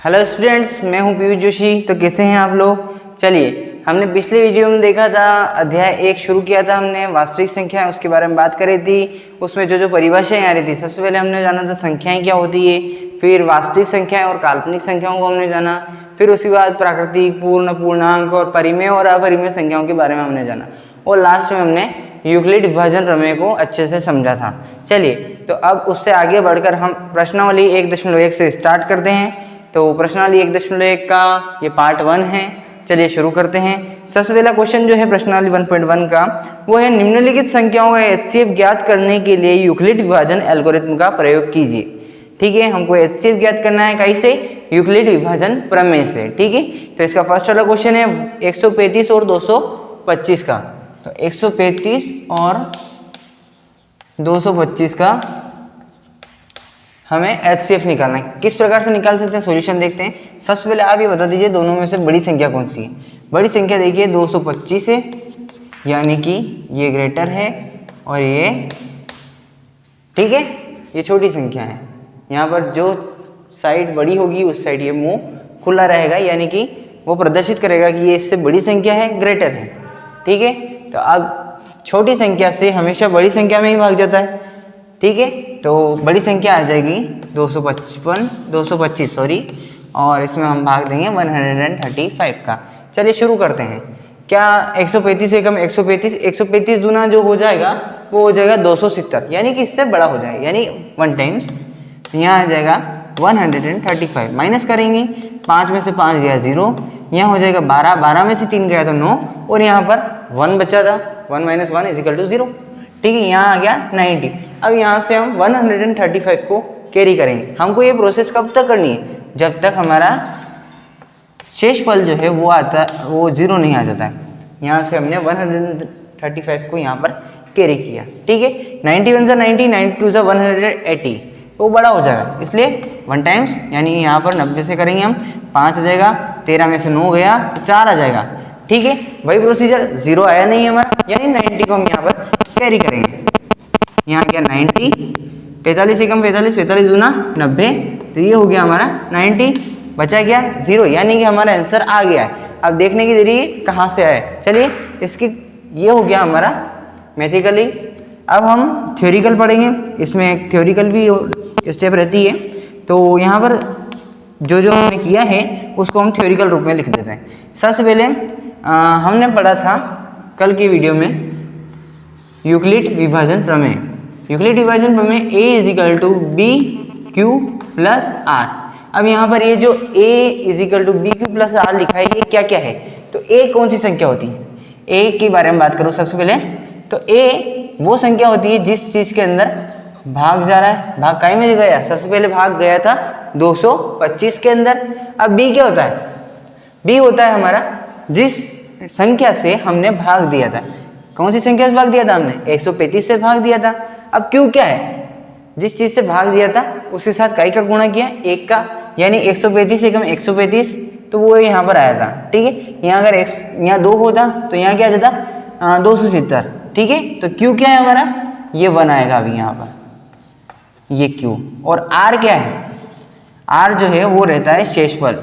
Hello students, मैं हूं पीयूष जोशी। तो कैसे हैं आप लोग। चलिए, हमने पिछले वीडियो में देखा था, अध्याय 1 शुरू किया था हमने, वास्तविक संख्याएं, उसके बारे में बात करी थी। उसमें जो परिभाषाएं आ रही थी, सबसे पहले हमने जाना था संख्याएं क्या होती है, फिर वास्तविक संख्याएं और काल्पनिक संख्याओं को हमने जाना, फिर उसके बाद प्राकृतिक, पूर्ण, पूर्णांक और परिमेय और अपरिमेय संख्याओं के बारे में हमने जाना, और लास्ट में हमने यूक्लिड विभाजन प्रमेय को अच्छे से समझा था। चलिए, तो अब उससे आगे बढ़कर हम प्रश्नावली 1.1 से स्टार्ट करते हैं। तो प्रश्नावली 1.1 का ये पार्ट 1 है। चलिए शुरू करते हैं। सबसे पहला क्वेश्चन जो है प्रश्नावली 1.1 का, वो है निम्नलिखित संख्याओं का एचसीएफ ज्ञात करने के लिए यूक्लिड विभाजन एल्गोरिथम का प्रयोग कीजिए। ठीक है, हमको एचसीएफ ज्ञात करना है कैसे, यूक्लिड विभाजन प्रमेय से। ठीक है, तो इसका फर्स्ट वाला क्वेश्चन है 135 और 225 का। तो 135 और 225 का हमें एचसीएफ निकालना है। किस प्रकार से निकाल सकते हैं, सॉल्यूशन देखते हैं। सबसे पहले आप ये बता दीजिए दोनों में से बड़ी संख्या कौन सी है। बड़ी संख्या देखिए 225 है, यानी कि ये ग्रेटर है और ये, ठीक है, ये छोटी संख्या है। यहाँ पर जो साइड बड़ी होगी उस साइड ये मुंह खुला रहेगा, यानी कि वो प्रदर्शित करेगा कि ये इससे बड़ी संख्या है, ग्रेटर है। ठीक है, तो अब छोटी संख्या से हमेशा बड़ी संख्या में ही भाग जाता है। ठीक है, तो बड़ी संख्या आ जाएगी 225 सॉरी, और इसमें हम भाग देंगे 135 का। चलिए शुरू करते हैं। क्या 135 से कम 135 दूना जो हो जाएगा वो हो जाएगा 270, यानी कि इससे बड़ा हो जाएगा, यानी 1 टाइम्स। यहाँ आ जाएगा 135, माइनस करेंगे, 5 में से 5 गया 0, यहाँ हो जाएगा 12 में से 3 गया तो 9, और यहाँ पर 1 बचा था, 1 - 1 = 0। ठीक है, यहाँ आ गया 90। अब यहाँ से हम 135 को कैरी करेंगे। हमको ये प्रोसेस कब तक करनी है, जब तक हमारा शेषफल जो है वो 0 नहीं आ जाता है। यहाँ से हमने 135 को यहाँ पर कैरी किया। ठीक है, 91 × 90, 92 × 180, वो बड़ा हो जाएगा, इसलिए 1 टाइम्स, यानी यहाँ पर 90 से करेंगे हम, 5 आ जाएगा, 13 में से 9 गया तो 4 आ जाएगा। ठीक है, वही प्रोसीजर, 0 आया नहीं हमारा, यानी 90 को हम यहाँ पर कैरी करेंगे। यहाँ क्या 90, 45 से कम 45 दूना 90, तो ये हो गया हमारा 90, बचा क्या 0, यानी कि हमारा आंसर आ गया है। अब देखने की देरी कहाँ से आया। चलिए, इसकी ये हो गया हमारा मैथेटिकली। अब हम थ्योरिकल पढ़ेंगे, इसमें एक थ्योरिकल भी स्टेप रहती है। तो यहाँ पर जो हमने किया है उसको हम थ्योरिकल रूप में लिख देते हैं। सबसे पहले हमने पढ़ा था कल की वीडियो में यूक्लिड विभाजन प्रमेय। यूक्लिड विभाजन प्रमेय A = BQ + R। अब यहाँ पर ये जो A = BQ + R लिखा है, ये क्या क्या है। तो A कौन सी संख्या होती है, A के बारे में बात करूँ सबसे पहले। तो A वो संख्या होती है जिस चीज के अंदर भाग जा रहा है। भाग काहे में गया, सबसे पहले भाग गया था 225 के अंदर। अब B क्या होता है, B होता है हमारा जिस संख्या से हमने भाग दिया था। कौन सी संख्या से भाग दिया था हमने, 135 से भाग दिया था। अब Q क्या है, जिस चीज से भाग दिया था उसके साथ काई का गुणा किया, 1 का, यानी 135 से कम 135, तो वो यहाँ पर आया था। ठीक है, यहाँ अगर यहाँ 2 होता तो यहाँ क्या आ जाता 270। ठीक है, तो Q क्या है हमारा, ये 1 आएगा अभी यहाँ पर, ये Q। और R क्या है, R जो है वो रहता है शेषफल,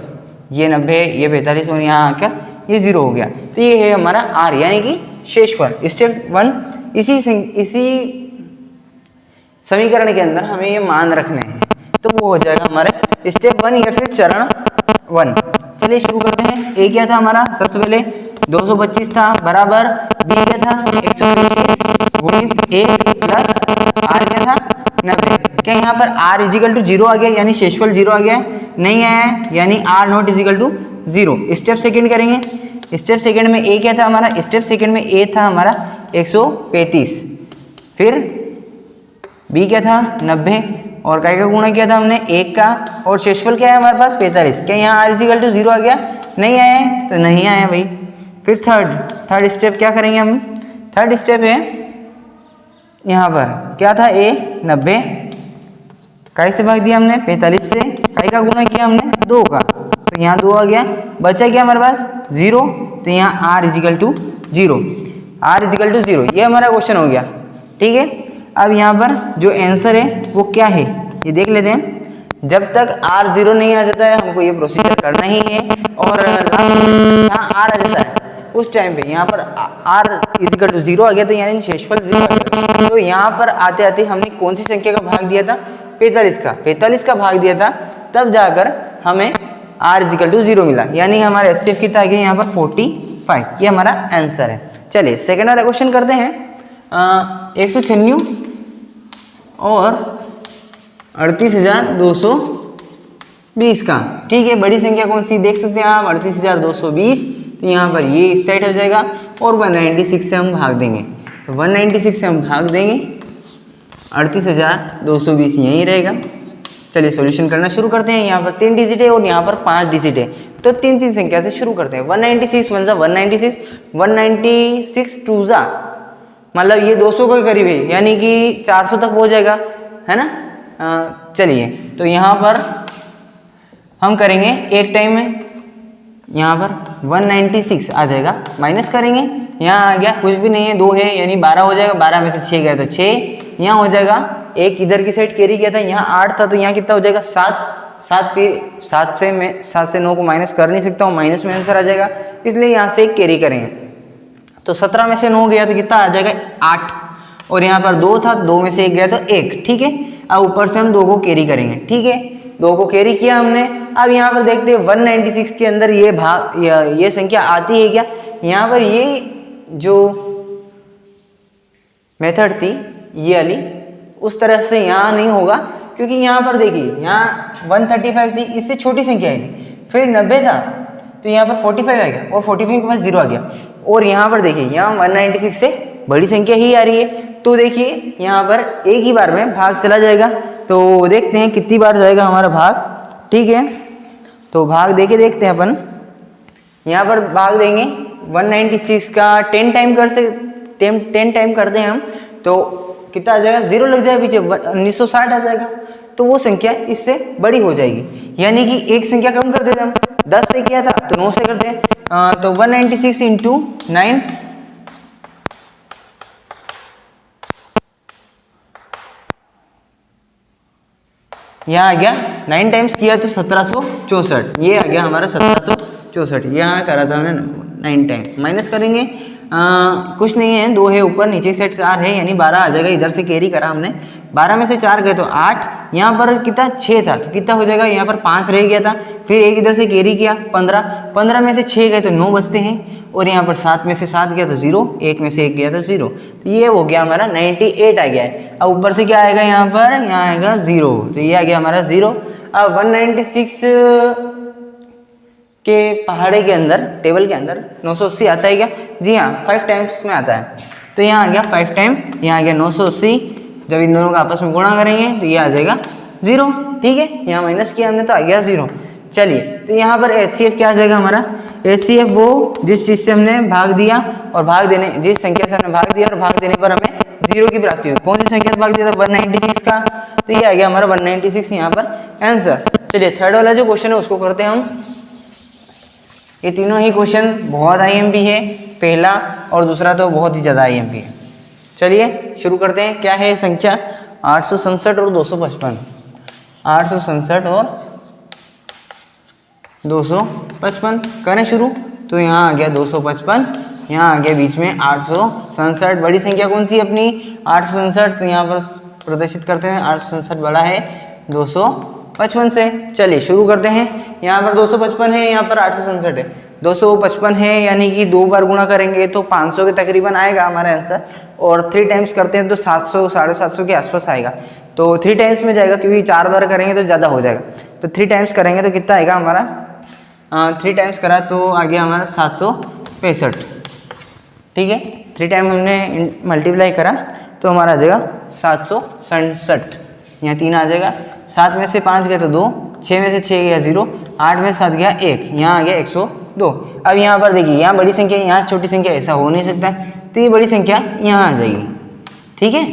ये 90, ये 45, और यहाँ आकर ये 0 हो गया, तो ये है हमारा R, यानी कि शेषफल। स्टेप 1 इसी समीकरण के अंदर हमें ये मान रखने हैं, तो वो हो जाएगा हमारे स्टेप 1 या फिर चरण 1। चलिए शुरू करते हैं। A क्या था हमारा, सबसे पहले 225 था, बराबर B क्या था 135 गुणित 1 प्लस R क्या था 90। क्या यहाँ पर R = 0 आ गया, यानी शेषफल 0 आ गया, नहीं आया है, यानी R ≠ 0। स्टेप सेकंड करेंगे। स्टेप सेकंड में A क्या था हमारा, स्टेप सेकंड में A था हमारा 135, फिर B क्या था 90, और काय का गुणा किया था हमने 1 का, और शेषफल क्या है हमारे पास 45। क्या यहाँ R = 0 आ गया, नहीं आया है, तो नहीं आया भाई। फिर थर्ड स्टेप क्या करेंगे हम, थर्ड स्टेप है यहाँ पर क्या था, A 90, काय से भाग दिया हमने 45 से, काय का गुणा किया हमने 2 का, तो यहाँ 2 आ गया, बचा क्या हमारे पास 0, तो यहाँ R = 0, R = 0, ये हमारा क्वेश्चन हो गया। ठीक है, अब यहाँ पर जो आंसर है वो क्या है ये देख लेते हैं। जब तक r 0 नहीं आ जाता है हमको ये प्रोसीजर करना ही है। और यहाँ r आ जाता है उस टाइम पे यहाँ पर r इजिकल टू 0 आ गया था, यानी शेषफल 0 आ गया। तो यहाँ पर आते आते हमने कौन सी संख्या का भाग दिया था? 45 का भाग दिया था, तब जाकर हमें r इजिकल टू 0 मिला, यानी हमारे एचसीएफ कितना आ गया यहाँ पर 45। ये हमारा आंसर है। चलिए सेकेंड वाला क्वेश्चन करते हैं। 196 और 38,220 का, ठीक है। बड़ी संख्या कौन सी देख सकते हैं आप? 38,220। तो यहाँ पर ये इस साइड हो जाएगा और 196 से हम भाग देंगे। तो 196 से हम भाग देंगे, 38,220 यहीं रहेगा। चलिए सॉल्यूशन करना शुरू करते हैं। यहाँ पर 3 डिजिट है और यहाँ पर 5 डिजिट है, तो 3 संख्या से शुरू करते हैं। 196 1 जा 196, 196 2 जा, मतलब ये 200 के करीब है, यानी कि 400 तक हो जाएगा, है ना। चलिए तो यहाँ पर हम करेंगे एक टाइम में, यहाँ पर 196 आ जाएगा, माइनस करेंगे, यहाँ आ गया कुछ भी नहीं है, 2 है यानी 12 हो जाएगा। 12 में से 6 गया तो 6 यहाँ हो जाएगा। एक इधर की साइड कैरी किया था, यहाँ 8 था, तो यहाँ कितना हो जाएगा 7। फिर 7 से 9 को माइनस कर नहीं सकता हूँ, माइनस में आंसर आ जाएगा, इसलिए यहाँ से एक कैरी करेंगे। तो 17 में से 9 गया तो कितना आ जाएगा 8, और यहाँ पर 2 था, 2 में से 1 गया तो 1, ठीक है। अब ऊपर से हम 2 को कैरी करेंगे, ठीक है। 2 को कैरी किया हमने। अब यहाँ पर देखते हैं 196 के अंदर ये भाग ये संख्या आती है क्या? यहाँ पर ये जो मेथड थी ये वाली, उस तरह से यहाँ नहीं होगा, क्योंकि यहाँ पर देखिए यहाँ 135 थी, इससे छोटी संख्या आई थी, फिर 90 था तो यहाँ पर 45 आ गया, और 45 के पास 0 आ गया। और यहाँ पर देखिए यहाँ 196 से बड़ी संख्या ही आ रही है, तो देखिए यहाँ पर एक ही बार में भाग चला जाएगा। तो देखते हैं कितनी बार जाएगा हमारा भाग, ठीक है। तो भाग देके देखते हैं अपन। यहाँ पर भाग देंगे 196 का 10 टाइम करते हैं हम, तो कितना आ जाएगा? 0 लग जाएगा पीछे, 1960 आ जाएगा। तो वो संख्या इससे बड़ी हो जाएगी, यानी कि एक संख्या कम कर देते हैं हम। 10 से किया था तो 9 से करते हैं। तो 196 इंटू 9, यहाँ आ गया 9 टाइम्स किया तो 1764, ये आ गया हमारा 1764। यहाँ करा था हमने 9 टाइम्स। माइनस करेंगे, कुछ नहीं है, 2 है ऊपर, नीचे की साइड 4 है, यानी 12 आ जाएगा। इधर से कैरी करा हमने, 12 में से 4 गए तो 8, यहाँ पर कितना 6 था तो कितना हो जाएगा? यहाँ पर 5 रह गया था, फिर एक इधर से कैरी किया 15 में से 6 गए तो 9 बचते हैं, और यहाँ पर 7 में से 7 गया तो 0, 1 में से 1 गया तो 0। तो ये हो गया हमारा 98 आ गया है। अब ऊपर से क्या आएगा? यहाँ पर यहाँ आएगा 0, तो ये आ गया हमारा 0। अब 196 के पहाड़े के अंदर, टेबल के अंदर 980 आता है क्या? जी हाँ, 5 टाइम्स में आता है। तो यहाँ आ गया 5 टाइम, यहाँ आ गया 980। जब इन दोनों का आपस में गुणा करेंगे तो ये आ जाएगा 0, ठीक है। यहाँ माइनस किया हमने तो आ गया 0। चलिए तो यहाँ पर एचसीएफ क्या आ जाएगा हमारा? एचसीएफ वो जिस चीज़ से हमने भाग दिया और जिस संख्या से हमने भाग दिया और भाग देने पर हमें 0 की प्राप्ति हुई। कौन सी संख्या से भाग दिया था? 196 का, तो ये आ गया हमारा 196 यहाँ पर आंसर। चलिए थर्ड वाला जो क्वेश्चन है उसको करते हैं हम। ये तीनों ही क्वेश्चन बहुत आईएमपी है, पहला और दूसरा तो बहुत ही ज़्यादा आईएमपी है। चलिए शुरू करते हैं। क्या है संख्या? 867 और 255। 867 और 255 करें शुरू। तो यहाँ आ गया 255, यहाँ आ गया बीच में 867। बड़ी संख्या कौन सी अपनी? 867। तो यहाँ पर प्रदर्शित करते हैं 867 बड़ा है 255 से। चलिए शुरू करते हैं। यहाँ पर 255 है, यहाँ पर 867 है। 255 है यानी कि 2 बार गुणा करेंगे तो 500 के तकरीबन आएगा हमारा आंसर, और 3 टाइम्स करते हैं तो 700 750 के आसपास आएगा। तो 3 टाइम्स में जाएगा, क्योंकि 4 बार करेंगे तो ज़्यादा हो जाएगा। तो 3 टाइम्स करेंगे तो कितना आएगा हमारा? 3 टाइम्स करा तो आ गया हमारा 765, ठीक है। 3 टाइम हमने मल्टीप्लाई करा तो हमारा आ जाएगा 767। यहाँ 3 आ जाएगा। 7 में से 5 गया तो 2, 6 में से 6 गया 0, 8 में से 7 गया 1, यहाँ आ गया 102। अब यहाँ पर देखिए, यहाँ बड़ी संख्या यहाँ छोटी संख्या, ऐसा हो नहीं सकता है, तो ये बड़ी संख्या यहाँ आ जाएगी, ठीक है।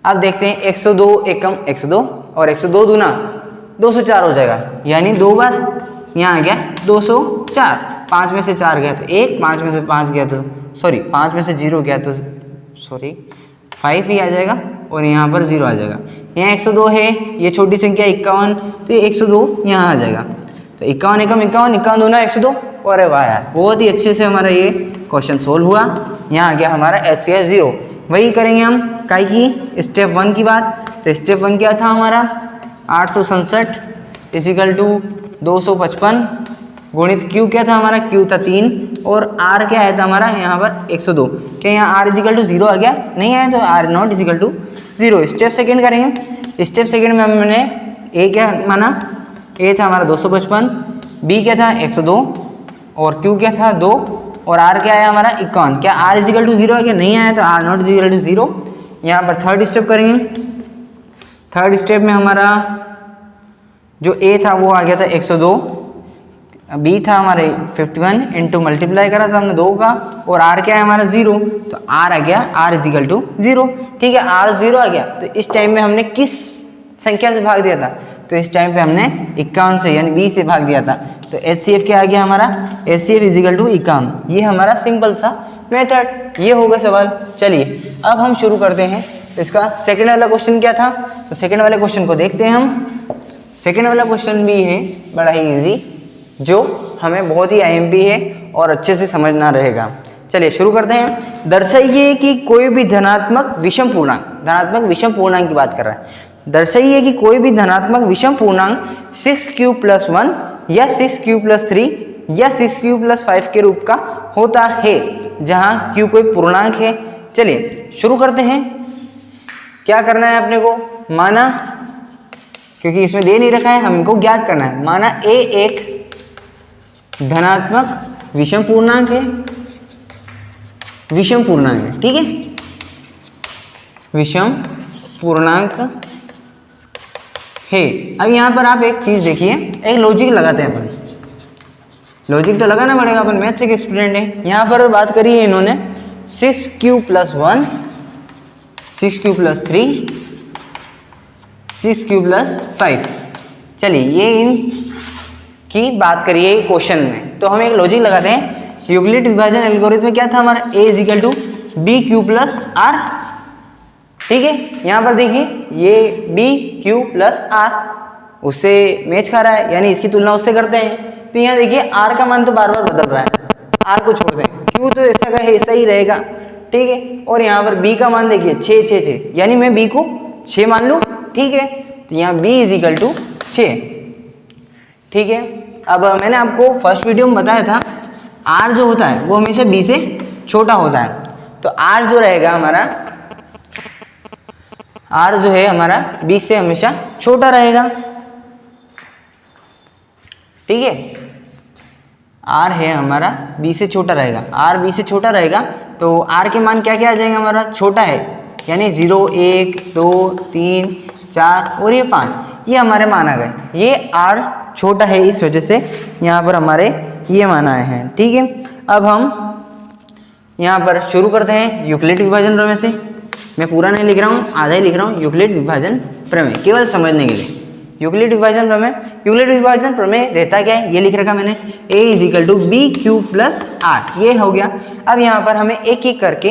अब देखते हैं 102 एकम 102 और 102 दूना 204 हो जाएगा, यानी 2 बार यहाँ आ गया 204। 5 में से 4 गया तो 1, 5 में से 5 गया तो 5 में से 0 गया तो 5 ही आ जाएगा। और यहाँ पर 0 आ जाएगा। यहाँ 102 है, ये छोटी संख्या 51, तो ये 102 यहाँ आ जाएगा। तो 51 एकम 51, 51 दूना 102। अरे वाह यार, बहुत ही अच्छे से हमारा ये क्वेश्चन सोल्व हुआ। यहाँ आ गया हमारा HCF 0। वही करेंगे हम काई की स्टेप 1 की बात। तो स्टेप 1 क्या था हमारा, 867 इजिकल टू 255 गुणित Q क्या था हमारा, Q था 3 और R क्या आया था हमारा यहाँ पर 102। क्या यहाँ R इजिकल टू 0 आ गया, नहीं आया, तो R not equal to 0। Step second करेंगे। स्टेप सेकंड में हमने A क्या माना, A था हमारा 255, B क्या था 102 और Q क्या था 2 और R क्या आया हमारा 51। क्या R इजिकल टू 0 आ गया, नहीं आया, तो R नॉट इजिकल टू 0। यहाँ पर थर्ड स्टेप करेंगे। थर्ड स्टेप में हमारा जो A था वो आ गया था 102, B था हमारे 51 इंटू मल्टीप्लाई करा था हमने 2 का और R क्या है हमारा 0, तो R आ गया R इजिकल टू 0। ठीक है, R 0 आ गया। तो इस टाइम में हमने किस संख्या से भाग दिया था, तो इस टाइम पे हमने 51 से यानी B से भाग दिया था। तो HCF क्या आ गया हमारा, HCF इजिकल टू 51। ये हमारा सिंपल सा मेथड, ये होगा सवाल। चलिए अब हम शुरू करते हैं। इसका सेकंड वाला क्वेश्चन क्या था, तो सेकंड वाले क्वेश्चन को देखते हैं हम। सेकंड वाला क्वेश्चन भी है बड़ा ही इजी, जो हमें बहुत ही IMP है और अच्छे से समझना रहेगा। चलिए शुरू करते हैं। दर्शाइए कि कोई भी धनात्मक विषम पूर्णांक, धनात्मक विषम पूर्णांक की बात कर रहा है। दर्शाइए कि कोई भी धनात्मक विषम पूर्णांक 6q + 1 या 6q + 3 या 6q + 5 के रूप का होता है, जहां q कोई पूर्णांक है। चलिए शुरू करते हैं। क्या करना है अपने को, माना, क्योंकि इसमें दे नहीं रखा है, हमको ज्ञात करना है। माना A एक धनात्मक विषम पूर्णांक है, विषम पूर्णांक है, ठीक है, विषम पूर्णांक है। अब यहाँ पर आप एक चीज देखिए, एक लॉजिक लगाते हैं अपन। लॉजिक तो लगाना पड़ेगा, अपन मैथ्स के स्टूडेंट है। यहाँ पर बात करी है इन्होंने 6q + 1, 6q + 3, 6q + 5। चलिए ये इन की बात करिए क्वेश्चन में, तो हम एक लॉजिक लगाते हैं। यूक्लिड विभाजन एल्गोरिथम में क्या था हमारा, A = BQ + R। ठीक है, यहाँ पर देखिए ये BQ + R उससे मैच खा रहा है, यानी इसकी तुलना उससे करते हैं। तो यहाँ देखिए R का मान तो बार बार बदल रहा है, R को छोड़ दें, Q तो ऐसा का ऐसा ही रहेगा। ठीक है, और यहाँ पर B का मान देखिए 6 6 6, यानी मैं B को 6 मान लूँ। ठीक है, तो यहाँ B = 6। ठीक है, अब मैंने आपको फर्स्ट वीडियो में बताया था R जो होता है वो हमेशा B से छोटा होता है। तो R जो रहेगा हमारा, R जो है हमारा B से हमेशा छोटा रहेगा। ठीक है, R है हमारा B से छोटा रहेगा, R B से छोटा रहेगा। तो R के मान क्या क्या आ जाएंगे हमारा, छोटा है, यानी 0 1 2 3 4 और ये 5, ये हमारे मान आ गए। ये R छोटा है, इस वजह से यहाँ पर हमारे ये मान आए हैं। ठीक है, अब हम यहाँ पर शुरू करते हैं यूक्लिड विभाजन प्रमेय से। मैं पूरा नहीं लिख रहा हूँ, आधा ही लिख रहा हूँ। यूक्लिड विभाजन प्रमेय केवल समझने के लिए। यूक्लिड विभाजन प्रमेय, यूक्लिड विभाजन प्रमेय रहता क्या है, ये लिख रखा मैंने, A = BQ + R, ये हो गया। अब यहाँ पर हमें एक एक करके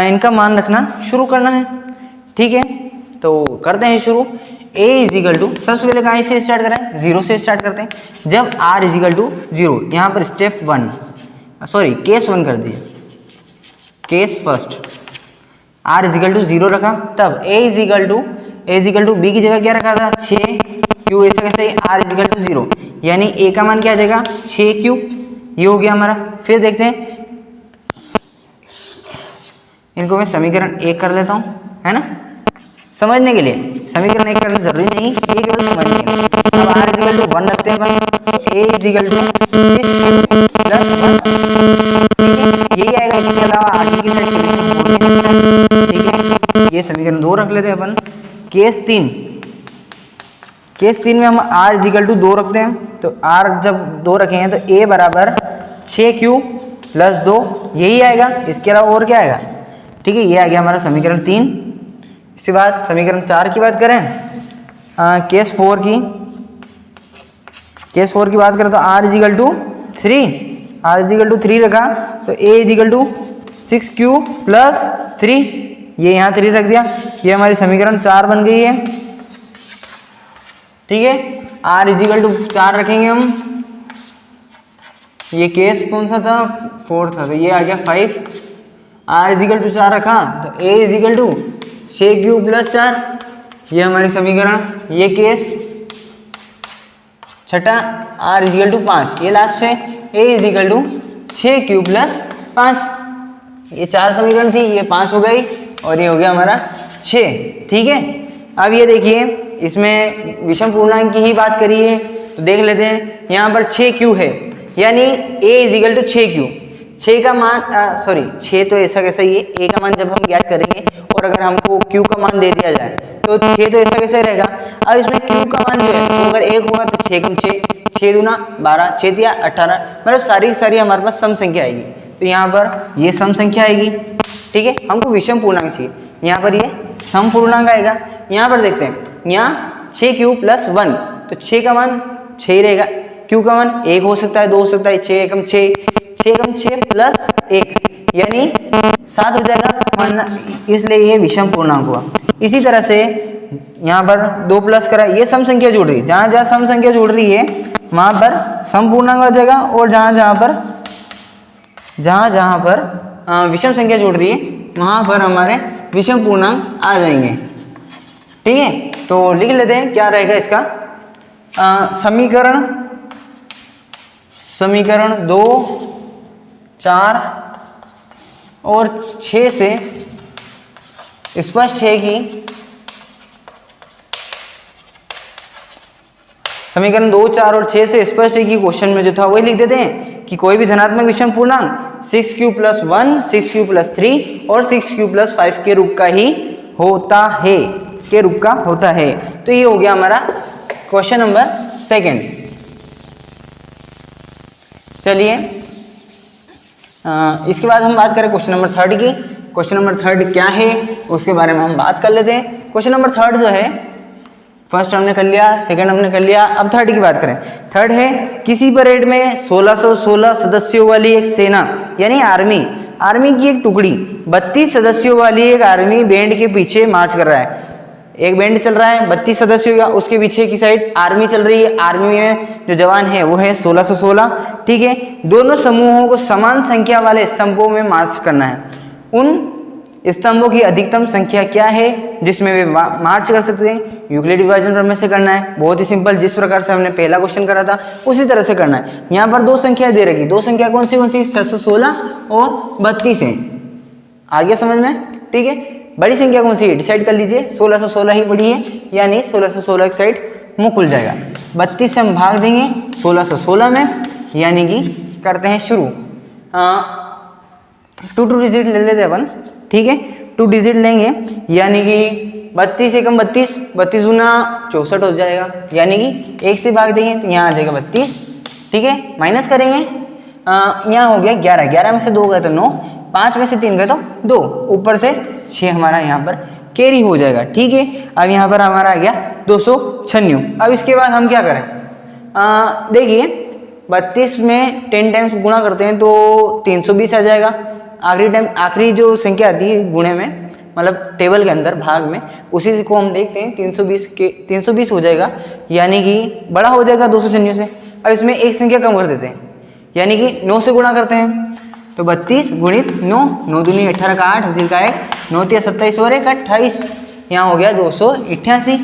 इनका मान रखना शुरू करना है। ठीक है, तो करते हैं शुरू। A = सबसे पहले कहाँ से स्टार्ट करें, 0 से स्टार्ट करते हैं। जब R = 0, यहाँ पर स्टेप 1 सॉरी केस 1 कर दिए, केस फर्स्ट, R = 0 रखा, तब A = B की जगह क्या रखा था 6, Q ऐसा कैसे, R = 0, यानी A का मान क्या आ जाएगा 6Q, ये हो गया हमारा। फिर देखते हैं, इनको मैं समीकरण 1 कर लेता हूँ, है ना, समझने के लिए। समीकरण 1 करना जरूरी नहीं, ये केवल समझने के लिए। अब R = 1 रखते हैं अपन, A = 6Q + 1, यही आएगा। इसके अलावा आगे की साइड ठीक है, ये समीकरण 2 रख लेते हैं अपन। केस 3, केस 3 में हम R = 2 रखते हैं। तो R जब 2 रखेंगे तो A = 6Q + 2, यही आएगा। इसके अलावा और क्या आएगा, ठीक है, ये आ गया हमारा समीकरण 3। इसके बाद समीकरण 4 की बात करें, केस 4 की, केस 4 की बात करें तो R = 3, R = 3 रखा, तो A = 6Q + 3, ये यहाँ 3 रख दिया, ये हमारी समीकरण 4 बन गई है। ठीक है, r इजिकल टू 4 रखेंगे हम, ये केस कौन सा था, 4 था, तो ये आ गया 5। r इजिकल टू 4 रखा तो a इजिकल टू 6 प्लस 4, ये हमारी समीकरण, ये केस छठा। r इजिकल टू 5, ये लास्ट है, a इजिकल टू 6 प्लस 5, ये 4 समीकरण थी, ये 5 हो गई और ये हो गया हमारा 6। ठीक है, अब ये देखिए इसमें विषम पूर्णांक की ही बात करी है तो देख लेते हैं। यहाँ पर 6q है, यानी a इजिकल टू 6q, 6 का मान 6 तो ऐसा कैसा ही है, a का मान जब हम ज्ञात करेंगे और अगर हमको q का मान दे दिया जाए तो 6 तो ऐसा कैसे रहेगा। अब इसमें q का मान जो है तो अगर 1 होगा तो 6 कम 6, 6 दूना 12, 6 दिया 18, मतलब सारी सारी हमारे पास सम संख्या आएगी, तो यहाँ पर ये सम संख्या आएगी। ठीक है, हमको विषम पूर्णांक चाहिए, यहाँ पर ये सम पूर्णांक आएगा। यहाँ पर देखते हैं, यहाँ 6q प्लस 1, तो 6 का मान 6 ही रहेगा, q का मान 1 हो सकता है, 2 हो सकता है, 6 एकम 6, 6 एकम 6 प्लस 1 यानी 7 हो जाएगा, इसलिए ये विषम पूर्णांक हुआ। इसी तरह से यहाँ पर 2 प्लस करा, ये सम संख्या जुड़ रही है, जहाँ जहाँ सम संख्या जुड़ रही है वहाँ पर सम पूर्णांक आ जाएगा, और जहाँ जहाँ पर विषम संख्या जुड़ रही है वहाँ पर हमारे विषम पूर्णांक आ जाएंगे। ठीक है, तो लिख लेते हैं क्या रहेगा इसका समीकरण 2, 4 और 6 से स्पष्ट है कि समीकरण 2, 4 और 6 से स्पष्ट है कि क्वेश्चन में जो था वही लिख देते हैं कि कोई भी धनात्मक विषम पूर्णांक 6q प्लस 1, 6q प्लस 3 और 6q प्लस 5 के रूप का ही होता है, के रूप का होता है। तो ये हो गया हमारा क्वेश्चन नंबर 2। चलिए इसके बाद हम बात करें क्वेश्चन नंबर 3 की। क्वेश्चन नंबर 3 क्या है उसके बारे में हम बात कर लेते हैं। क्वेश्चन नंबर 3 जो है, फर्स्ट हमने कर लिया, सेकंड हमने कर लिया, अब 3 की बात करें। 3 है, किसी परेड में 1616 सदस्यों वाली एक सेना यानी आर्मी की एक टुकड़ी 32 सदस्यों वाली एक आर्मी बैंड के पीछे मार्च कर रहा है। एक बैंड चल रहा है 32 सदस्यों का, उसके पीछे की साइड आर्मी चल रही है, आर्मी में जो जवान है वो है 1616। ठीक है, दोनों समूहों को समान संख्या वाले स्तंभों में मार्च करना है। उन स्तंभों की अधिकतम संख्या क्या है जिसमें वे मार्च कर सकते हैं, यूक्लिड विभाजन प्रमेय से करना है। बहुत ही सिंपल, जिस प्रकार से हमने पहला क्वेश्चन करा था उसी तरह से करना है। यहाँ पर 2 संख्या दे रखी, 2 संख्या कौन सी 616 और 32 है। आ गया समझ में? ठीक है, बड़ी संख्या कौन सी है डिसाइड कर लीजिए, 1616 ही बड़ी है, यानी 1616 एक साइड मुंह खुल जाएगा। 32 से हम भाग देंगे 1616 में, यानी कि करते हैं शुरू। 2 डिजिट ले लेते अपन। ठीक है, 2 डिजिट लेंगे, यानी कि 32 एकम 32, 32 गुना 64 हो जाएगा, यानी कि 1 से भाग देंगे तो यहाँ आ जाएगा 32। ठीक है, माइनस करेंगे, यहाँ हो गया 11, 11 में से 2 गए तो 9, 5 में से 3 गए तो 2, ऊपर से 6 हमारा यहाँ पर कैरी हो जाएगा। ठीक है, अब यहाँ पर हमारा आ गया 296। अब इसके बाद हम क्या करें, देखिए 32 में 10 टाइम्स गुणा करते हैं तो 320 आ जाएगा। आखिरी जो संख्या आती है गुणे में, मतलब टेबल के अंदर भाग में, उसी को हम देखते हैं 320 हो जाएगा, यानी कि बड़ा हो जाएगा 296 से। अब इसमें एक संख्या कम कर देते हैं, यानी कि 9 से गुणा करते हैं तो 32 गुणित 9, 9 दूनी 18 का 8, हासिल का 1, 9 तिया 27 और 1 28, यहाँ हो गया 288।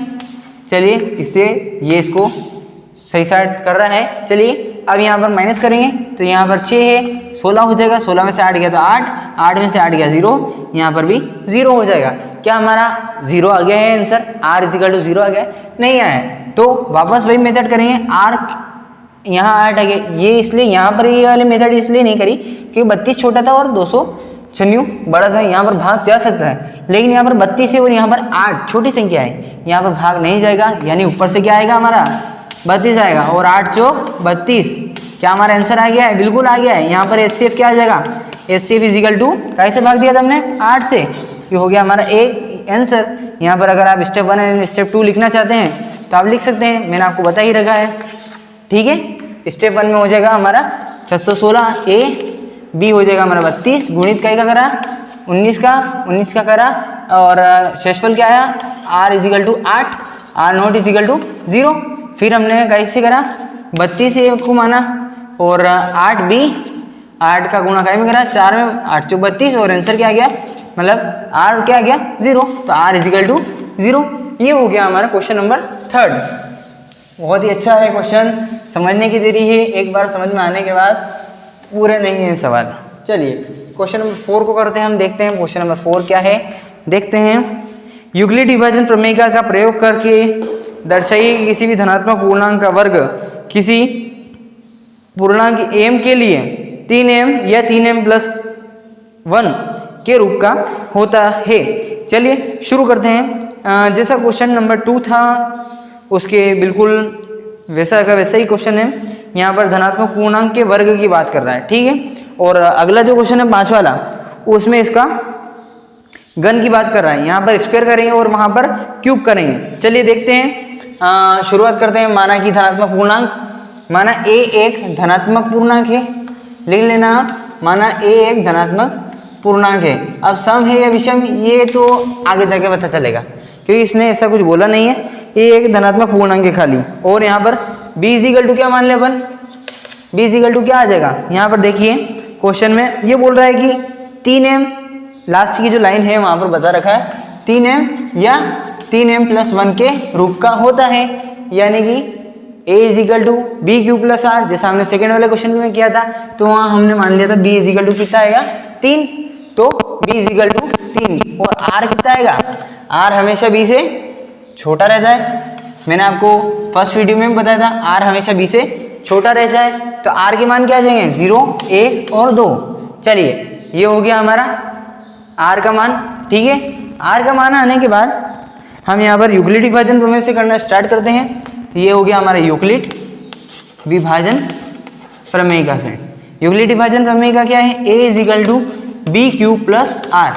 चलिए इससे ये इसको सही साइड कर रहा है। चलिए अब यहाँ पर माइनस करेंगे तो यहाँ पर 6 है, 16 हो जाएगा, 16 में से 8 गया तो 8, 8 में से 8 गया 0, यहाँ पर भी 0 हो जाएगा। क्या हमारा 0 आ गया है आंसर, r इजिकल टू 0 आ गया? नहीं आया है, तो वापस वही मेथड करेंगे। r यहाँ 8 आ गया, ये इसलिए यहाँ पर ये वाले मेथड इसलिए नहीं करी क्योंकि 32 छोटा था और 296 बड़ा था, यहाँ पर भाग जा सकता है, लेकिन यहाँ पर 32 है और यहाँ पर 8 छोटी संख्या है, यहाँ पर भाग नहीं जाएगा, यानी ऊपर से क्या आएगा हमारा 32 आएगा, और 8 चौक 32। क्या हमारा आंसर आ गया है? बिल्कुल आ गया है। यहाँ पर HCF क्या आ जाएगा, HCF इजिकल टू कैसे भाग दिया था हमने 8 से, ये हो गया हमारा एक आंसर। यहाँ पर अगर आप स्टेप 1 एंड स्टेप 2 लिखना चाहते हैं तो आप लिख सकते हैं, मैंने आपको बता ही रखा है। ठीक है, स्टेप 1 में हो जाएगा हमारा 616 A, B हो जाएगा हमारा 32 गुणित का करा 19 का करा और शेषफल क्या आया, r equal to 8, r not equal to 0। फिर हमने कैसे करा, 32 से को माना और 8 भी 8 का गुणा काय में करा, 4 में 8 चौक 32 और आंसर क्या आ गया, मतलब r क्या आ गया 0, तो r इजिकल टू 0। ये हो गया हमारा क्वेश्चन नंबर 3। बहुत ही अच्छा है क्वेश्चन, समझने की देरी है, एक बार समझ में आने के बाद पूरे नहीं है सवाल। चलिए क्वेश्चन नंबर 4 को करते हैं हम, देखते हैं क्वेश्चन नंबर 4 क्या है, देखते हैं। यूक्लिड विभाजन प्रमेय का प्रयोग करके दर्शाइए कि किसी भी धनात्मक पूर्णांक का वर्ग किसी पूर्णांक m के लिए 3m या 3m प्लस 1 के रूप का होता है। चलिए शुरू करते हैं। जैसा क्वेश्चन नंबर 2 था उसके बिल्कुल वैसा का वैसा ही क्वेश्चन है। यहाँ पर धनात्मक पूर्णांक के वर्ग की बात कर रहा है, ठीक है। और अगला जो क्वेश्चन है 5 वाला, उसमें इसका घन की बात कर रहा है। यहाँ पर स्क्वायर करेंगे और वहाँ पर क्यूब करेंगे। चलिए देखते हैं, शुरुआत करते हैं। माना कि धनात्मक पूर्णांक, माना a एक धनात्मक पूर्णांक है, लिख लेना आप, माना a एक धनात्मक पूर्णांक है। अब सम है या विषम ये तो आगे जाके पता चलेगा, क्योंकि इसने ऐसा कुछ बोला नहीं है। a एक धनात्मक पूर्णांक है खाली, और यहाँ पर b इजिकल टू क्या मान ले अपन, b इजिकल टू क्या आ जाएगा। यहाँ पर देखिए क्वेश्चन में ये बोल रहा है कि 3m, लास्ट की जो लाइन है वहां पर बता रखा है 3m या 3m प्लस 1 के रूप का होता है, यानी कि a equal to B Q plus R, जैसा हमने सेकेंड वाले क्वेश्चन में किया था। तो वहां हमने मान लिया था b इजिकल टू कितना आएगा 3, तो b इजिकल टू 3, और r कितना आएगा, r हमेशा b से छोटा रहता है। मैंने आपको फर्स्ट वीडियो में बताया था r हमेशा b से छोटा रहता है, तो r के मान क्या आ जाएंगे 0, 1 और 2। चलिए ये हो गया हमारा r का मान, ठीक है। r का मान आने के बाद हम यहाँ पर यूक्लिड विभाजन प्रमेय से करना स्टार्ट करते हैं। तो ये हो गया हमारा यूक्लिड विभाजन प्रमेय का से। यूक्लिड विभाजन प्रमेय का क्या है, a equal to B Q plus R,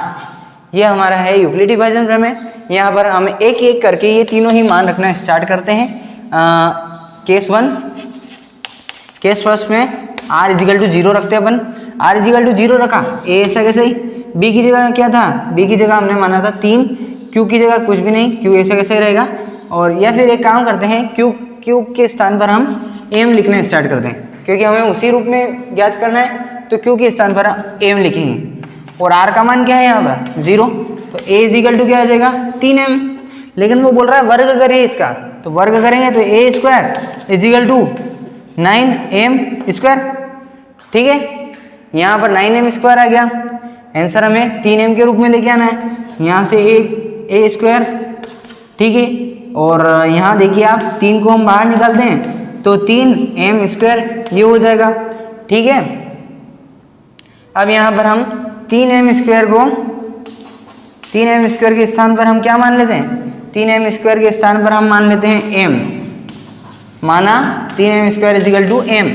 ये हमारा है यूक्लिड विभाजन प्रमेय। यहाँ पर हम एक एक करके ये तीनों ही मान रखना स्टार्ट करते हैं। केस 1, केस फर्स्ट में r इजिकल टू 0 रखते हैं अपन। r इजिकल टू 0 रखा, a ऐसा कैसे ही, b की जगह क्या था, b की जगह हमने माना था 3, q की जगह कुछ भी नहीं, q ऐसा कैसे रहेगा। और या फिर एक काम करते हैं, q के स्थान पर हम m लिखना स्टार्ट करते हैं, क्योंकि हमें उसी रूप में ज्ञात करना है, तो q के स्थान पर m लिखेंगे। और r का मान क्या है यहाँ पर 0, तो a इजिकल टू क्या आ जाएगा 3m। लेकिन वो बोल रहा है वर्ग करिए इसका, तो वर्ग करेंगे तो a square equal to 9m square, ठीक है। यहाँ पर 9m स्क्वायर आ गया, आंसर हमें 3m के रूप में लेके आना है। यहाँ से a स्क्वायर, ठीक है। और यहाँ देखिए आप 3 को हम बाहर निकालते हैं तो 3m स्क्वायर ये हो जाएगा, ठीक है। अब यहाँ पर हम 3m स्क्वायर को, 3m स्क्वायर के स्थान पर हम क्या मान लेते हैं, 3m स्क्वायर के स्थान पर हम मान लेते हैं m, माना 3m square equal to m,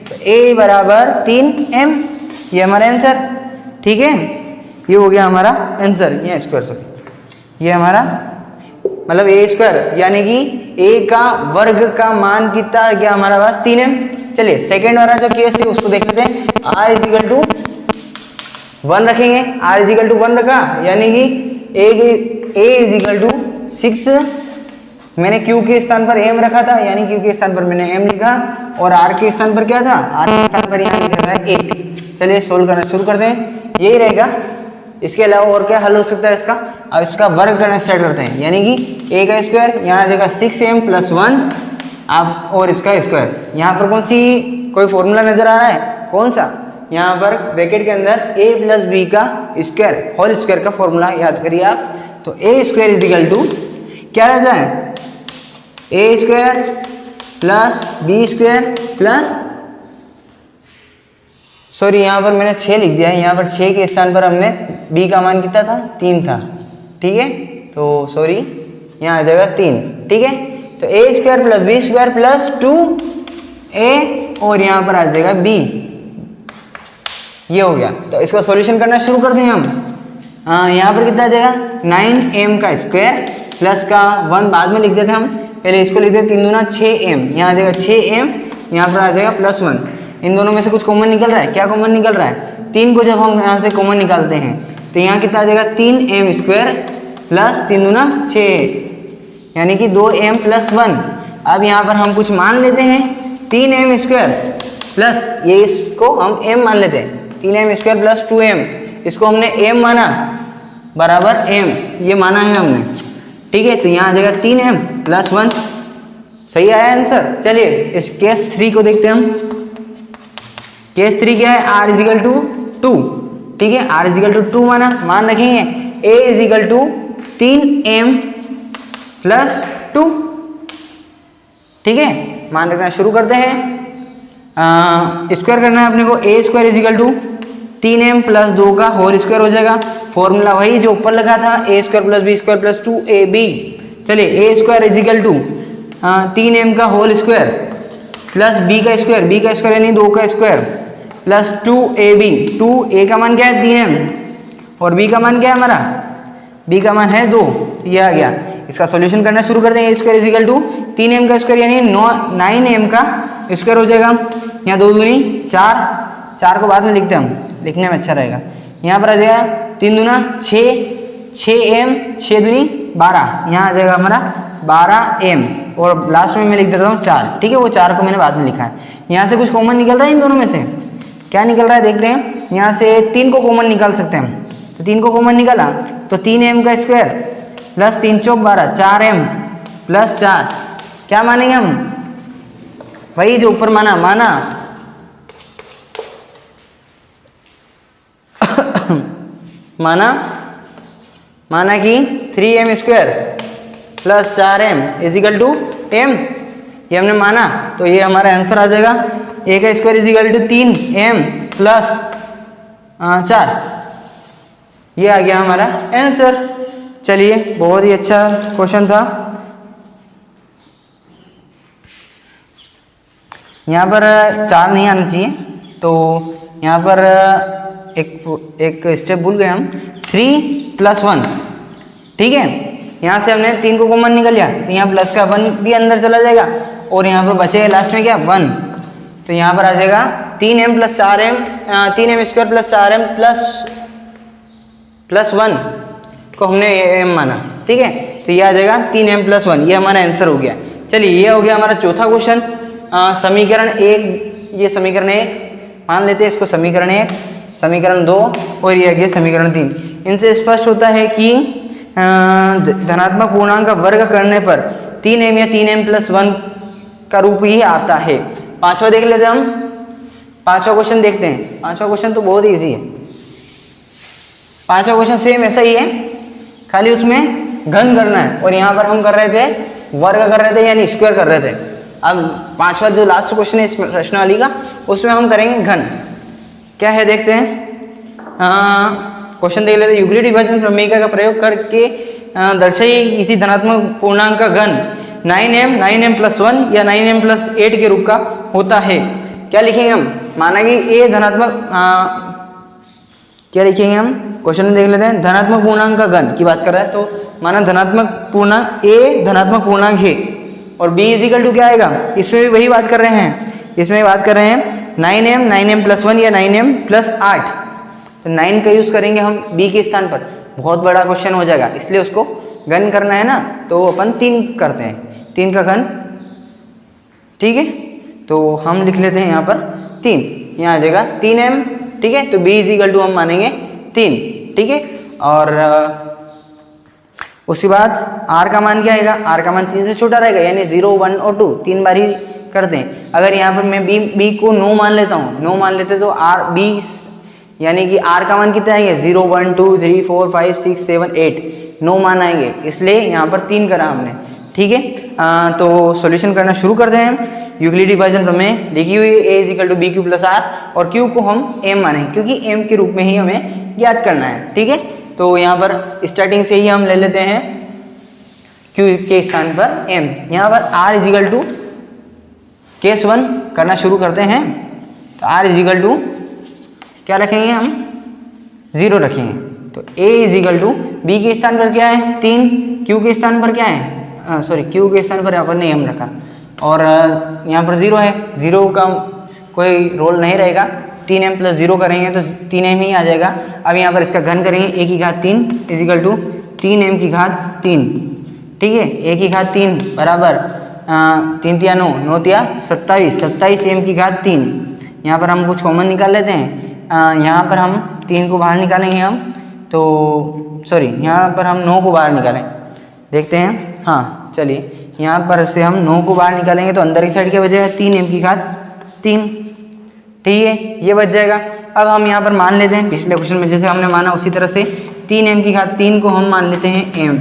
तो a बराबर 3m, ये हमारा आंसर, ठीक है। ये हो गया हमारा आंसर, ये स्क्वायर सॉरी, ये हमारा मतलब a स्क्वायर, यानी कि a का वर्ग का मान कितना आ गया हमारा पास 3m। चलिए सेकेंड वाला जो केस है उसको देख लेते हैं। r इजिकल टू 1 रखेंगे, r इजिकल टू 1 रखा, यानी कि a इजिकल टू 6, मैंने q के स्थान पर m रखा था, यानी q के स्थान पर मैंने m लिखा, और r के स्थान पर क्या था, r के स्थान पर यहाँ लिखा है 1। चलिए सोल्व करना शुरू करते हैं, यही रहेगा, इसके अलावा और क्या हल हो सकता है इसका। अब इसका वर्ग करना स्टार्ट करते हैं, यानी कि a का स्क्वायर यहाँ आ जाएगा 6m प्लस 1, आप और इसका स्क्वायर। यहाँ पर कौन सी कोई फॉर्मूला नजर आ रहा है, कौन सा, यहाँ पर ब्रैकेट के अंदर a प्लस बी का स्क्वायर होल स्क्वायर का फॉर्मूला याद करिए आप। तो a स्क्वायर इजिकल टू क्या रहता है, a square plus B square plus, sorry यहाँ पर मैंने 6 लिख दिया है, यहाँ पर 6 के स्थान पर हमने b का मान कितना था 3 था, ठीक है। तो सॉरी यहाँ आ जाएगा 3, ठीक है। तो a square plus B square plus 2a, और यहाँ पर आ जाएगा b, ये हो गया। तो इसका सॉल्यूशन करना शुरू करते हैं हम। यहाँ पर कितना आ जाएगा 9m का स्क्वायर प्लस का 1 बाद में लिख देते हम, पहले इसको लिख देते 3 दूना 6m, यहाँ आ जाएगा 6m, यहाँ पर आ जाएगा प्लस 1। इन दोनों में से कुछ कॉमन निकल रहा है, क्या कॉमन निकल रहा है, 3 को जब हम यहाँ से कॉमन निकालते हैं तो यहाँ कितना आ जाएगा 3m स्क्वायर प्लस 3 दूना 6 यानी कि 2m प्लस 1। अब यहाँ पर हम कुछ मान लेते हैं 3m स्क्वायर प्लस ये इसको हम m मान लेते हैं 3m स्क्वायर प्लस 2m, इसको हमने m माना बराबर m, ये माना है हमने, ठीक है। तो यहाँ आ जाएगा 3m प्लस 1, सही आया आंसर। चलिए इस केस 3 को देखते हैं हम। केस 3 क्या है, r इजिकल टू 2, ठीक है, r इजिकल टू 2 माना, मान रखेंगे a equal to 3m plus 2, ठीक है। मान रखना शुरू करते हैं, स्क्वायर करना है अपने को, a square equal to 3m plus 2 का होल स्क्वायर हो जाएगा, फॉर्मूला वही जो ऊपर लगा था a square plus b square plus 2ab। चलिए a square equal to 3m का होल स्क्वायर प्लस b का स्क्वायर यानी 2 का स्क्वायर प्लस 2ab। 2a का मान क्या है 3m और b का मान क्या है हमारा, b का मान है 2, ये आ गया। इसका सॉल्यूशन करना शुरू करते हैं। a square equal to 3m का स्क्वायर यानी 9m का स्क्वायर हो जाएगा, यहाँ 2 दूनी 4, 4 को बाद में लिखते हैं हम, लिखने में अच्छा रहेगा। यहाँ पर आ जाएगा 3 दूना 6, 6m 6 दूनी 12, यहाँ आ जाएगा हमारा 12m और लास्ट में मैं लिख देता हूँ 4, ठीक है। वो 4 को मैंने बाद में लिखा है। यहाँ से कुछ कॉमन निकल रहा है इन दोनों में से, क्या निकल रहा है देखते हैं। यहाँ से 3 को कॉमन निकाल सकते हैं हम, तो 3 को कॉमन निकाला तो 3m का स्क्वायर प्लस 3 चौक 12, 4m प्लस 4, क्या मानेंगे हम, वही जो ऊपर माना माना कि 3m square plus 4m equal to m, ये हमने माना, तो ये हमारा आंसर आ जाएगा। a का square equal to 3m plus 4, ये आ गया हमारा आंसर। चलिए बहुत ही अच्छा क्वेश्चन था। यहाँ पर 4 नहीं आना चाहिए, तो यहाँ पर एक स्टेप भूल गए हम, 3 प्लस 1, ठीक है। यहाँ से हमने 3 को कॉमन निकल लिया, तो यहाँ प्लस का 1 भी अंदर चला जाएगा और यहाँ पर बचेगा लास्ट में क्या 1, तो यहाँ पर आ जाएगा 3m plus 4m, 3m square plus 4m plus 1 को हमने m माना, ठीक है। तो ये आ जाएगा 3m प्लस 1, ये हमारा आंसर हो गया। चलिए ये हो गया हमारा चौथा क्वेश्चन। समीकरण 1, ये समीकरण 1 मान लेते हैं, इसको समीकरण 1, समीकरण 2 और ये आ गया समीकरण 3। इनसे स्पष्ट होता है कि धनात्मक पूर्णांक का वर्ग करने पर 3m या 3m प्लस 1 का रूप ही आता है। पांचवा देख लेते हैं हम, पांचवा क्वेश्चन देखते हैं। पांचवा क्वेश्चन तो बहुत इजी है, पांचवा क्वेश्चन सेम ऐसा ही है, खाली उसमें घन करना है और यहाँ पर हम कर रहे थे वर्ग कर रहे थे यानी स्क्वायर कर रहे थे। अब पांचवा जो लास्ट क्वेश्चन है इस प्रश्नावली का, उसमें हम करेंगे घन। क्या है देखते हैं, क्वेश्चन देख लेते हैं। यूक्लिड विभाजन प्रमेय का प्रयोग करके दर्शाई किसी धनात्मक पूर्णांक का घन 9m प्लस 1 या 9m प्लस 8 के रूप का होता है। क्या लिखेंगे हम, माना कि a धनात्मक क्या लिखेंगे हम, क्वेश्चन में देख लेते हैं। धनात्मक पूर्णांक का घन की बात कर रहा है, तो माना धनात्मक पूर्णांक a धनात्मक पूर्णांक है और b इजिकल टू क्या आएगा, इसमें भी वही बात कर रहे हैं, इसमें बात कर रहे हैं 9m प्लस 1 या 9m प्लस 8, तो 9 का यूज करेंगे हम b के स्थान पर। बहुत बड़ा क्वेश्चन हो जाएगा, इसलिए उसको घन करना है ना, तो अपन 3 करते हैं, 3 का घन, ठीक है। तो हम लिख लेते हैं यहाँ पर 3, यहाँ आ जाएगा 3m, ठीक है। तो b इजिकल टू हम मानेंगे 3, ठीक है। और उसके बाद r का मान क्या आएगा, r का मान 3 से छोटा रहेगा, यानी 0, 1 और 2 3 बार ही करते हैं। अगर यहाँ पर मैं b को 9 मान लेता हूँ, 9 मान लेते तो b यानी कि r का मान कितना आएंगे, 0, 1, 2, 3, 4, 5, 6, 7, 8, 9 मान आएंगे, इसलिए यहाँ पर 3 करा हमने, ठीक है। तो सॉल्यूशन करना शुरू करते हैं। यूक्लिड विभाजन प्रमेय लिखी हुई a equal to bq plus r और q को हम m मानेंगे, क्योंकि m के रूप में ही हमें ज्ञात करना है, ठीक है। तो यहाँ पर स्टार्टिंग से ही हम ले लेते हैं q के स्थान पर m, यहाँ पर r इजिकल टू केस 1 करना शुरू करते हैं। तो r इजिकल टू क्या रखेंगे हम, 0 रखेंगे। तो a इजिकल टू b के स्थान पर क्या है 3, q के स्थान पर क्या है, सॉरी q के स्थान पर यहाँ पर नहीं हम रखा, और यहाँ पर 0 है, 0 का कोई रोल नहीं रहेगा, 3m प्लस 0 करेंगे तो 3m ही आ जाएगा। अब यहाँ पर इसका घन करेंगे, a की घात 3 इजिकल टू 3m की घात 3, ठीक है, a की घात 3 बराबर 3 तिया 9, 9 तिया 27, 27m की घात 3। यहाँ पर हम कुछ कॉमन निकाल लेते हैं। यहाँ पर हम 3 को बाहर निकालेंगे हम, तो सॉरी यहाँ पर हम 9 को बाहर निकालें, देखते हैं। हाँ चलिए, यहाँ पर से हम 9 को बाहर निकालेंगे तो अंदर की साइड क्या बचेगा, 3m की घात 3, ठीक है, ये बच जाएगा। अब हम यहाँ पर मान लेते हैं पिछले क्वेश्चन में जैसे हमने माना उसी तरह से 3m की घात 3 को हम मान लेते हैं m,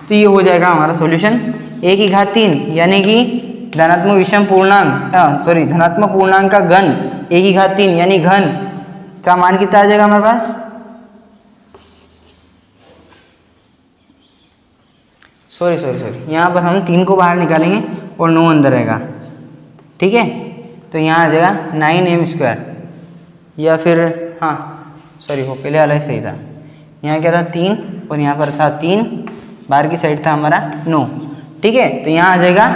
तो ये हो जाएगा हमारा सॉल्यूशन। a की घात 3 यानी कि धनात्मक विषम पूर्णांक, धनात्मक पूर्णांक का घन a की घात 3 यानी घन का मान कितना आ जाएगा हमारे पास, सॉरी यहाँ पर हम 3 को बाहर निकालेंगे और 9 अंदर रहेगा, ठीक है, तो यहाँ आ जाएगा 9m², या फिर हाँ सॉरी वो पहले वाला ही सही था, यहाँ क्या था 3 और यहाँ पर था 3, बाहर की साइड था हमारा 9, ठीक है, तो यहाँ आ जाएगा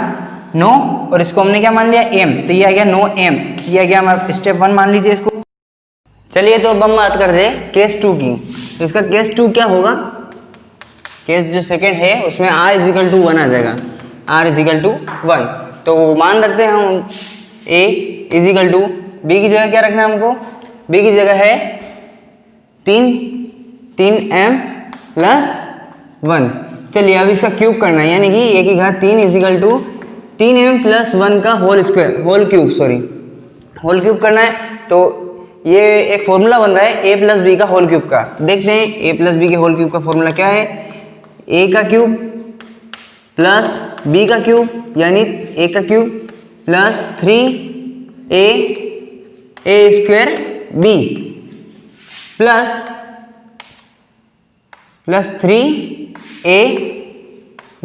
9 और इसको हमने क्या मान लिया m, तो ये आ गया 9m, ये आ गया हमारा स्टेप 1 मान लीजिए इसको। चलिए तो अब हम बात करते हैं केस 2 की। तो इसका केस 2 क्या होगा, केस जो सेकंड है उसमें r = 1 आ जाएगा, r = 1, तो मान रखते हैं हम a = b की जगह क्या रखना है हमको, b की जगह है 3m + 1। चलिए अब इसका क्यूब करना है, यानी कि a की घात 3 = 3m + 1 का होल क्यूब करना है। तो ये एक फॉर्मूला बन रहा है a + b का होल क्यूब का, तो देखते हैं a + b के होल क्यूब का फॉर्मूला क्या है, a का क्यूब प्लस b का क्यूब यानी a का cube plus 3a² b plus 3a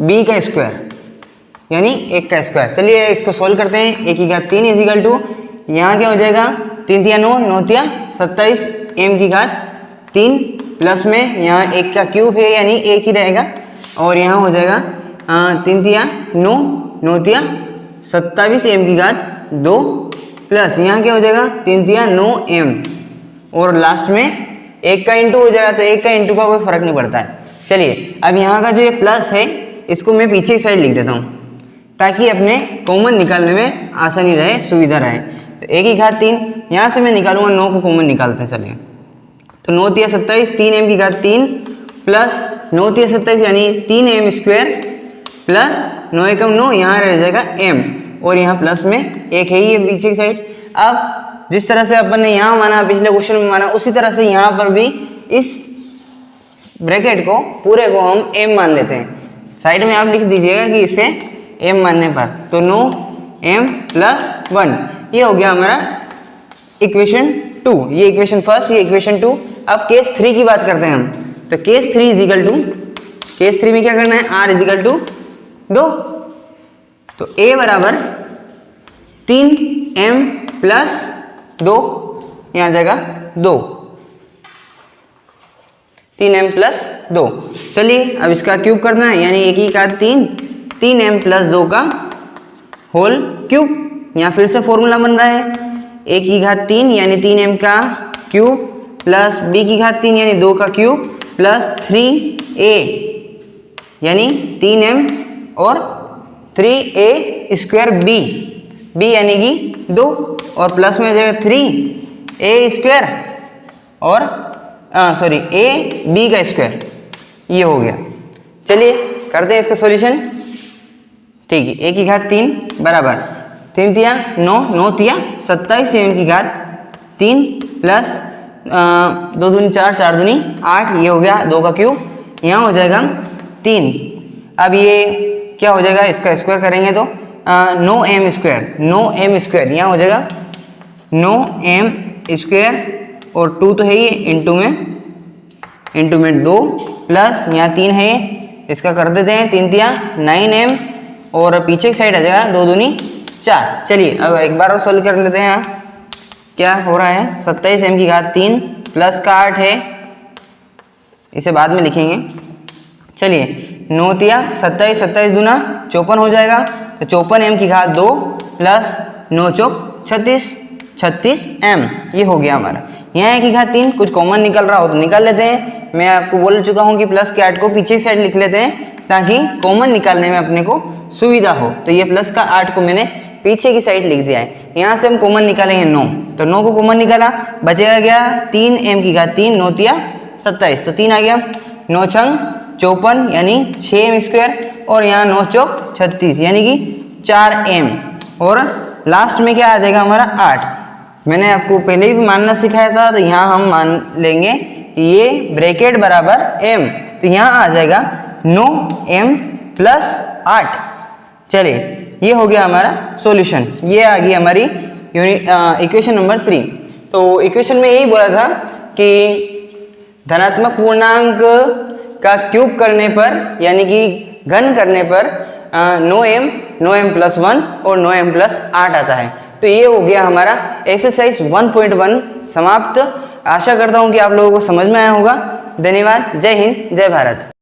b का स्क्वायर यानी 1 का स्क्वायर। चलिए इसको सोल्व करते हैं। a की घात 3 = यहाँ क्या हो जाएगा, 3 तिया 9, 9 तिया 27, m की घात 3 प्लस में यहाँ 1 का क्यूब है यानी 1 ही रहेगा, और यहाँ हो जाएगा 3 तिया 9, 9 तिया 27, m की घात 2 प्लस यहाँ क्या हो जाएगा 3 तिया 9m, और लास्ट में 1 का इंटू हो जाएगा, तो 1 का इंटू का कोई फर्क नहीं पड़ता है। चलिए अब यहाँ का जो ये प्लस है इसको मैं पीछे की साइड लिख देता हूँ ताकि अपने कॉमन निकालने में आसानी रहे, सुविधा रहे। तो a की घात 3 यहाँ से मैं निकालूंगा, 9 को कॉमन निकालते हैं। चलिए तो 9 तिया 27, 3m की घात 3 प्लस 9 तिया 27 यानी 3m² प्लस 9 एकम 9, यहाँ रह जाएगा m, और यहाँ प्लस में 1 है ही है पीछे की साइड। अब जिस तरह से अपन ने यहाँ माना, पिछले क्वेश्चन में माना, उसी तरह से यहाँ पर भी इस ब्रैकेट को पूरे को हम m मान लेते हैं। साइड में आप लिख दीजिएगा कि इसे m मानने पर, तो 9m + 1, ये हो गया हमारा इक्वेशन 2, ये इक्वेशन फर्स्ट, ये इक्वेशन 2। अब केस 3 की बात करते हैं हम। तो केस 3 में क्या करना है, r = 2, तो a बराबर 3m + 2, यहाँ जाएगा 2, 3m + 2। चलिए अब इसका क्यूब करना है, यानी a की घात 3, 3m + 2 का होल क्यूब। यहाँ फिर से फॉर्मूला बन रहा है, a की घात 3 यानी 3m का क्यूब प्लस b की घात 3 यानी 2 का क्यूब प्लस 3a यानी 3m और 3a² b यानी कि 2, और प्लस में आ जाएगा 3a² और a b का स्क्वायर, ये हो गया। चलिए करते हैं इसका सॉल्यूशन। ठीक है, a की घात 3 बराबर 3 तिया 9, 9 तिया 27, m की घात 3 प्लस 2 दूनी 4, 4 दूनी 8, ये हो गया 2 का क्यूब, यहाँ हो जाएगा 3। अब ये क्या हो जाएगा, इसका स्क्वायर करेंगे तो 9m², यहाँ हो जाएगा 9m² और 2 तो है ही, इंटू में 2 प्लस यहाँ 3 है, इसका कर देते हैं 3 तिया 9m और पीछे की साइड आ जाएगा 2 दूनी 4। चलिए अब एक बार और सोल्व कर लेते हैं। यहाँ क्या हो रहा है, 27m की घात 3 प्लस का 8 है, इसे बाद में लिखेंगे। चलिए 9 तिया 27, 27 दूना 54 हो जाएगा, तो 54m की घात 2 प्लस 9 चौक 36, 36m, ये हो गया हमारा। यहाँ है की घात 3, कुछ कॉमन निकल रहा हो तो निकाल लेते हैं। मैं आपको बोल चुका हूँ कि प्लस के 8 को पीछे की साइड लिख लेते हैं ताकि कॉमन निकालने में अपने को सुविधा हो। तो ये प्लस का 8 को मैंने पीछे की साइड लिख दिया है। यहाँ से हम कॉमन निकालेंगे 9, तो 9 को कॉमन निकाला, बचेगा क्या 3m की घात 3, 9 तिया 27, तो 3 आ गया। 9 छंग 54 यानी 6m स्क्वायर, और यहाँ 9 चौक 36 यानी कि 4m, और लास्ट में क्या आ जाएगा हमारा 8। मैंने आपको पहले भी मानना सिखाया था, तो यहाँ हम मान लेंगे कि ये ब्रैकेट बराबर m, तो यहाँ आ जाएगा 9m प्लस 8। चलिए ये हो गया हमारा सॉल्यूशन, ये आ गई हमारी इक्वेशन नंबर 3। तो इक्वेशन में यही बोला था कि धनात्मक पूर्णांक का क्यूब करने पर यानी कि घन करने पर 9m, 9m प्लस 1 और 9m प्लस 8 आता है। तो ये हो गया हमारा एक्सरसाइज 1.1 समाप्त। आशा करता हूँ कि आप लोगों को समझ में आया होगा। धन्यवाद। जय हिंद, जय भारत।